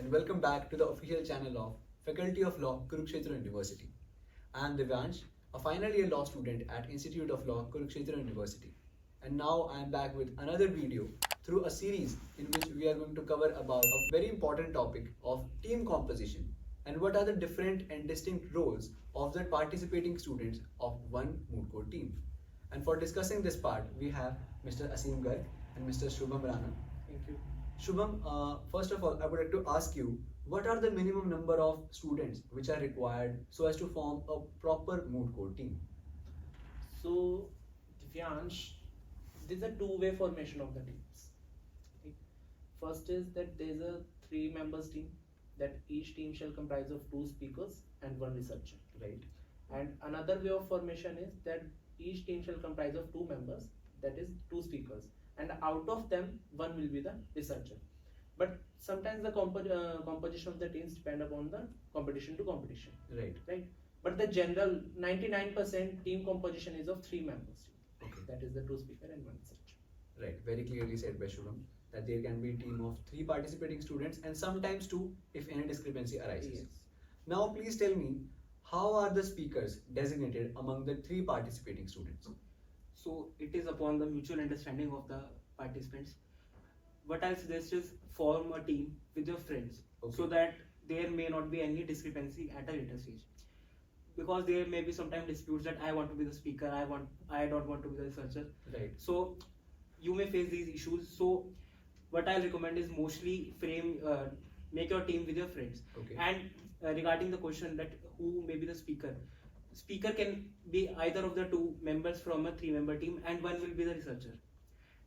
and welcome back to the official channel of Faculty of Law, Kurukshetra University. I am Divyansh, a final year law student at Institute of Law, Kurukshetra University. And now I am back with another video through a series in which we are going to cover about a very important topic of team composition and what are the different and distinct roles of the participating students of one moot court team. And for discussing this part, we have Mr. Asim Garg and Mr. Shubham Rana. Thank you. Shubham, first of all, I would like to ask you, what are the minimum number of students which are required so as to form a proper moot court team? So, Divyansh, this is a two-way formation of the teams. Okay. First is that there is a 3 members team, that each team shall comprise of 2 speakers and 1 researcher. Right. And another way of formation is that each team shall comprise of 2 members, that is 2 speakers, and out of them 1 will be the researcher. But sometimes the composition of the teams depend upon the competition to competition. Right. But the general 99% team composition is of 3 members. Okay. That is the 2 speaker and 1 researcher. Right. Very clearly said by Shubham that there can be a team of 3 participating students and sometimes 2 if any discrepancy arises. Yes. Now please tell me, how are the speakers designated among the 3 participating students? So it is upon the mutual understanding of the participants. What I suggest is form a team with your friends, Okay. so that there may not be any discrepancy at a later stage. Because there may be sometimes disputes that I want to be the speaker, I don't want to be the researcher. Right. So you may face these issues. So what I recommend is mostly make your team with your friends. Okay. And regarding the question that who may be the speaker can be either of the 2 members from a 3-member team, and 1 will be the researcher.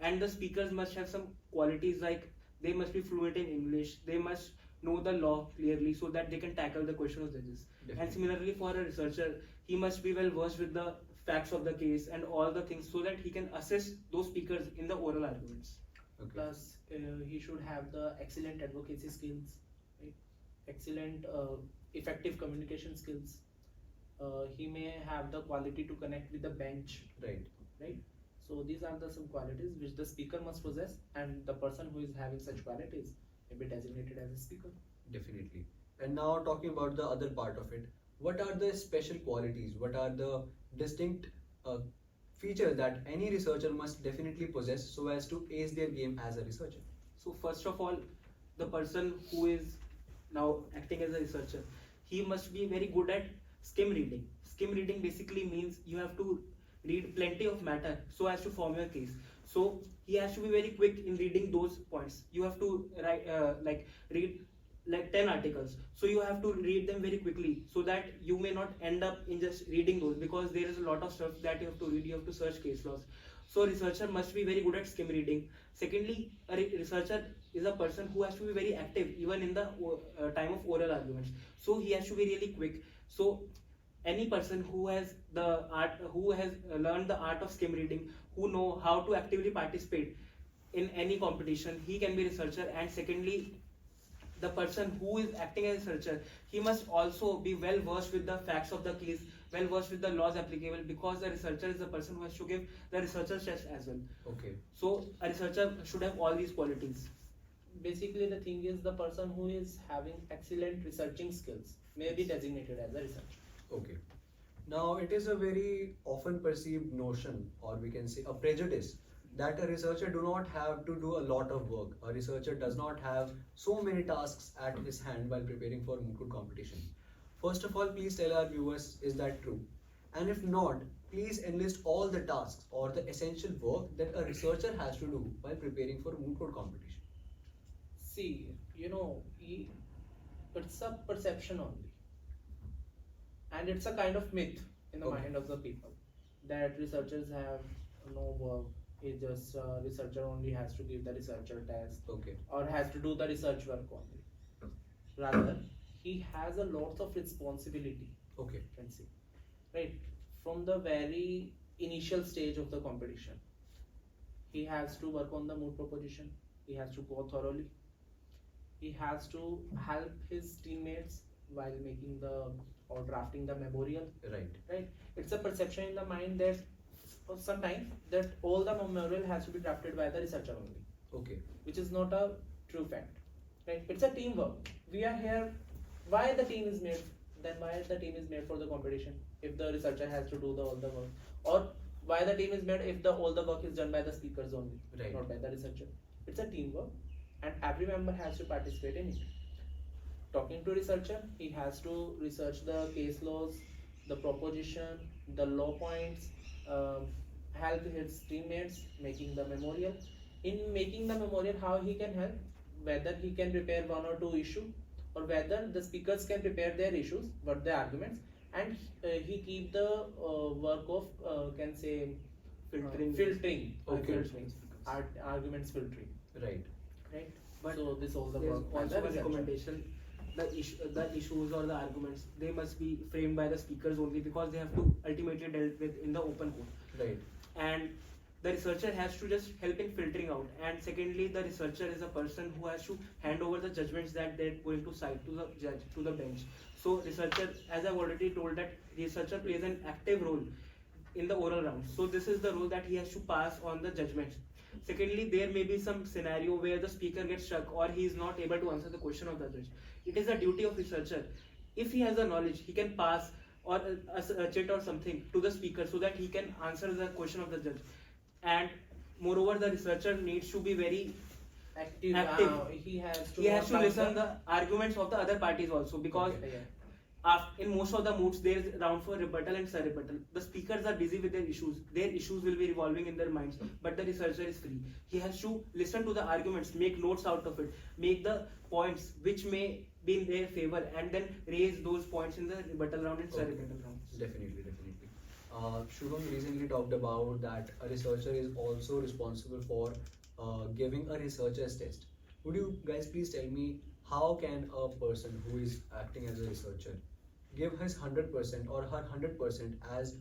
And the speakers must have some qualities like they must be fluent in English, they must know the law clearly so that they can tackle the question of judges. Definitely. And similarly for a researcher, he must be well versed with the facts of the case and all the things so that he can assist those speakers in the oral arguments. Okay. Plus, he should have the excellent advocacy skills, right? Excellent effective communication skills. He may have the quality to connect with the bench, Right. right? So these are the some qualities which the speaker must possess, and the person who is having such qualities may be designated as a speaker. Definitely. And now talking about the other part of it, what are the special qualities, what are the distinct features that any researcher must definitely possess so as to ace their game as a researcher? So first of all, the person who is now acting as a researcher, he must be very good at skim reading. Skim reading basically means you have to read plenty of matter so as to form your case. So he has to be very quick in reading those points. You have to read like 10 articles. So you have to read them very quickly so that you may not end up in just reading those, because there is a lot of stuff that you have to read. You have to search case laws. So researcher must be very good at skim reading. Secondly, a researcher is a person who has to be very active even in the time of oral arguments. So he has to be really quick. So any person who has learned the art of skim reading, who know how to actively participate in any competition, he can be researcher. And secondly, the person who is acting as a researcher, he must also be well versed with the facts of the case, well versed with the laws applicable, because the researcher is the person who has to give the researcher's test as well. Okay. So a researcher should have all these qualities. Basically, the thing is the person who is having excellent researching skills may be designated as a researcher. Okay. Now it is a very often perceived notion, or we can say a prejudice, that a researcher do not have to do a lot of work. A researcher does not have so many tasks at his hand while preparing for moot court competition. First of all, please tell our viewers, is that true? And if not, please enlist all the tasks or the essential work that a researcher has to do while preparing for moot court competition. See, it's a perception only. And it's a kind of myth in the Okay. mind of the people that researchers have no work. It's just researcher only has to give the researcher test Okay. or has to do the research work only. Rather, he has a lot of responsibility. Okay. You can see, right, from the very initial stage of the competition. He has to work on the moot proposition. He has to go thoroughly. He has to help his teammates while making or drafting the memorial. Right. It's a perception in the mind that sometimes that all the memorial has to be drafted by the researcher only, Okay. which is not a true fact, right? It's a teamwork. we are here. Why the team is made? Then why the team is made for the competition? If the researcher has to do all the work, or why the team is made if all the work is done by the speakers only, Right. not by the researcher? It's a teamwork, and every member has to participate in it. Talking to researcher, he has to research the case laws, the proposition, the law points, help his teammates making the memorial. In making the memorial, how he can help? Whether he can prepare one or two issue, or whether the speakers can prepare their issues, what the arguments, and he keep the work of can say filtering, Okay. arguments filtering, Right. right? But so this all the there's work by also the a researcher. recommendation. The issues or the arguments, they must be framed by the speakers only, because they have to ultimately dealt with in the open court. Right. And the researcher has to just help in filtering out. And secondly, the researcher is a person who has to hand over the judgments that they're going to cite to the judge, to the bench. So researcher, as I've already told, that researcher plays an active role in the oral round. So this is the role that he has to pass on the judgments. Secondly, there may be some scenario where the speaker gets stuck or he is not able to answer the question of the judge. It is the duty of researcher. If he has the knowledge, he can pass or a chit or something to the speaker so that he can answer the question of the judge. And moreover, the researcher needs to be very Active. He has to listen the arguments of the other parties also, because Okay, yeah. in most of the moots there is round for rebuttal and surrebuttal. The speakers are busy with their issues. Their issues will be revolving in their minds, but the researcher is free. He has to listen to the arguments, make notes out of it, make the points which may be in their favor, and then raise those points in the rebuttal round and surrebuttal round. Definitely. Shubham recently talked about that a researcher is also responsible for giving a researcher's test. Would you guys please tell me how can a person who is acting as a researcher give his 100% or her 100% as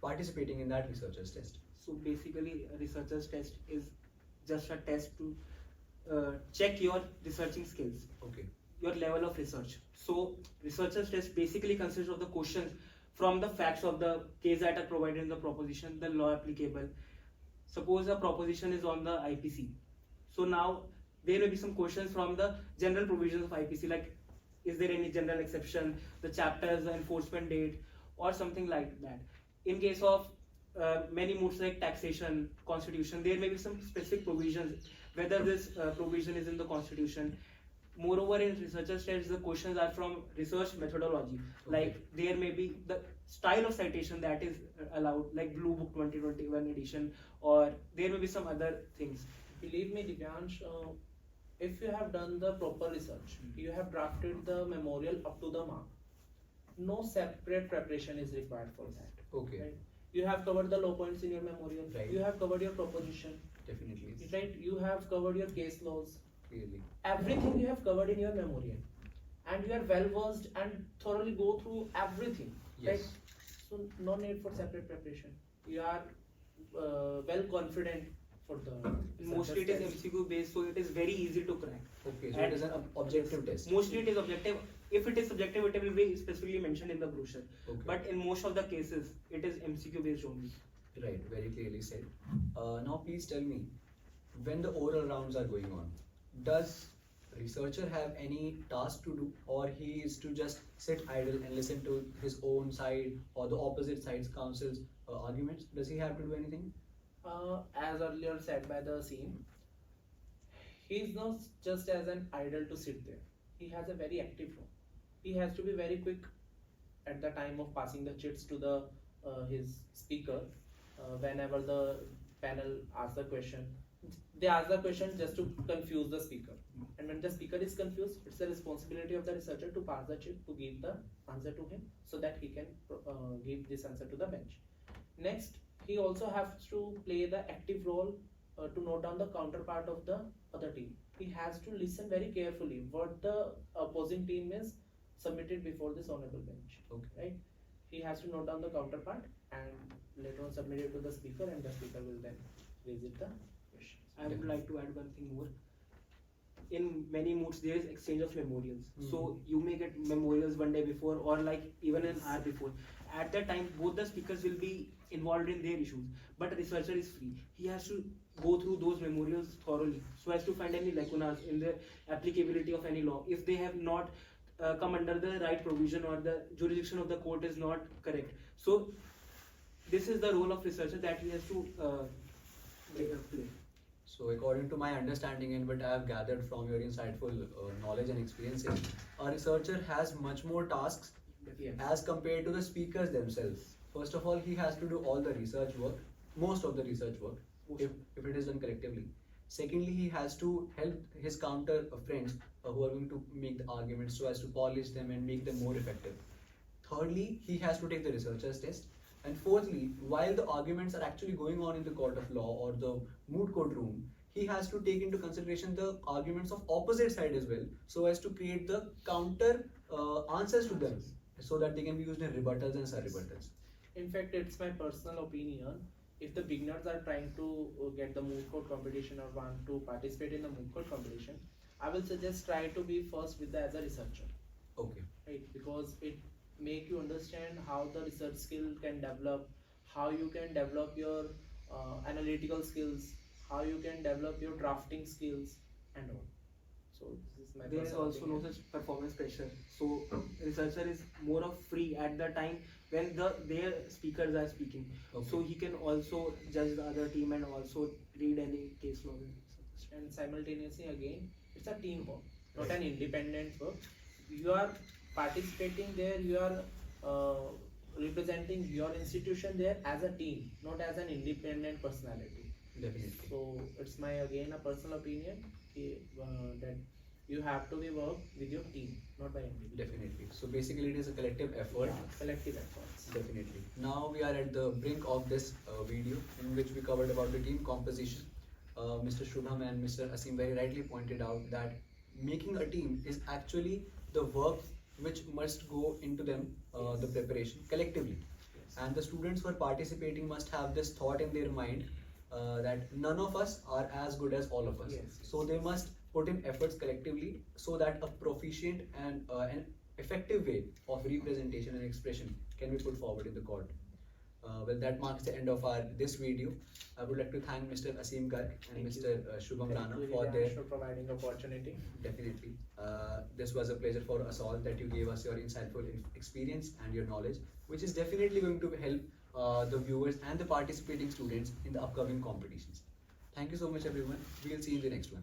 participating in that researcher's test? So basically, a researcher's test is just a test to check your researching skills, Okay. your level of research. So researcher's test basically consists of the questions from the facts of the case that are provided in the proposition, the law applicable. Suppose a proposition is on the IPC. So now there may be some questions from the general provisions of IPC, like is there any general exception, the chapters, the enforcement date, or something like that. In case of many moots like taxation, constitution, there may be some specific provisions, whether this provision is in the constitution. Moreover, in researcher's test, the questions are from research methodology. Like there may be the style of citation that is allowed, like Blue Book 2021 edition, or there may be some other things. Believe me, Divyansh, if you have done the proper research, you have drafted the memorial up to the mark. No separate preparation is required for that. Okay. Right? You have covered the law points in your memorial. Right. You have covered your proposition. Definitely. Right? You have covered your case laws. Clearly. Everything you have covered in your memorial, and you are well versed and thoroughly go through everything. Yes. Right? So no need for separate preparation. You are well confident for the. Mostly it is MCQ based, so it is very easy to crack. Okay, so And it is an objective test. Mostly it is objective. If it is subjective, it will be specifically mentioned in the brochure. Okay. But in most of the cases, it is MCQ based only. Right, very clearly said. Now please tell me, when the oral rounds are going on, does researcher have any task to do, or he is to just sit idle and listen to his own side or the opposite side's counsel's arguments? Does he have to do anything? As earlier said by the scene, he is not just as an idol to sit there. He has a very active role. He has to be very quick at the time of passing the chits to the his speaker. Whenever the panel asks the question, they ask the question just to confuse the speaker. And when the speaker is confused, it's the responsibility of the researcher to pass the chit, to give the answer to him, so that he can give this answer to the bench. Next, he also has to play the active role to note down the counterpart of the other team. He has to listen very carefully what the opposing team is submitted before this honorable bench. Okay. Right? He has to note down the counterpart and later on submit it to the speaker, and the speaker will then raise it the question. I would like to add one thing more. in many moods there is exchange of memorials. Mhm. So you may get memorials one day before or like even an hour before. At that time, both the speakers will be involved in their issues, but a researcher is free. He has to go through those memorials thoroughly so as to find any lacunas in the applicability of any law. If they have not come under the right provision or the jurisdiction of the court is not correct. So this is the role of researcher that he has to play. So according to my understanding and what I have gathered from your insightful knowledge and experiences, a researcher has much more tasks Yes. as compared to the speakers themselves. First of all, he has to do all the research work, most of the research work, if it is done collectively. Secondly, he has to help his counter friends who are going to make the arguments so as to polish them and make them more effective. Thirdly, he has to take the researcher's test. And fourthly, while the arguments are actually going on in the court of law or the moot court room, he has to take into consideration the arguments of opposite side as well, so as to create the counter answers to them, so that they can be used in rebuttals and surrebuttals. In fact, it's my personal opinion. If the beginners are trying to get the moot court competition or want to participate in the moot court competition, I will suggest try to be first with as a researcher, Okay. right? Because it make you understand how the research skill can develop, how you can develop your analytical skills, how you can develop your drafting skills, and all. So this is my There is personal also no opinion. such performance pressure. So researcher is more of free at the time when their speakers are speaking. Okay. So he can also judge the other team and also read any case law. And simultaneously again, it's a team work, not Right. an independent work. You are participating there, you are representing your institution there as a team, not as an independent personality. Definitely. So it's my again a personal opinion that you have to be work with your team, not by individual. Definitely. So basically, it is a collective effort. Yeah, collective efforts. Definitely. Now we are at the brink of this video in which we covered about the team composition. Mr. Shubham and Mr. Asim very rightly pointed out that making a team is actually the work which must go into them, the preparation collectively. Yes. And the students who are participating must have this thought in their mind that none of us are as good as all of us. Yes. So they must put in efforts collectively so that a proficient and an effective way of representation and expression can be put forward in the court. Well, that marks the end of this video. I would like to thank Mr. Asim Garg and Thank Mr. you. Shubham Thank Rana you, for Divyansh, their for providing opportunity. definitely. This was a pleasure for us all that you gave us your insightful experience and your knowledge, which is definitely going to help the viewers and the participating students in the upcoming competitions. Thank you so much, everyone. We'll see you in the next one.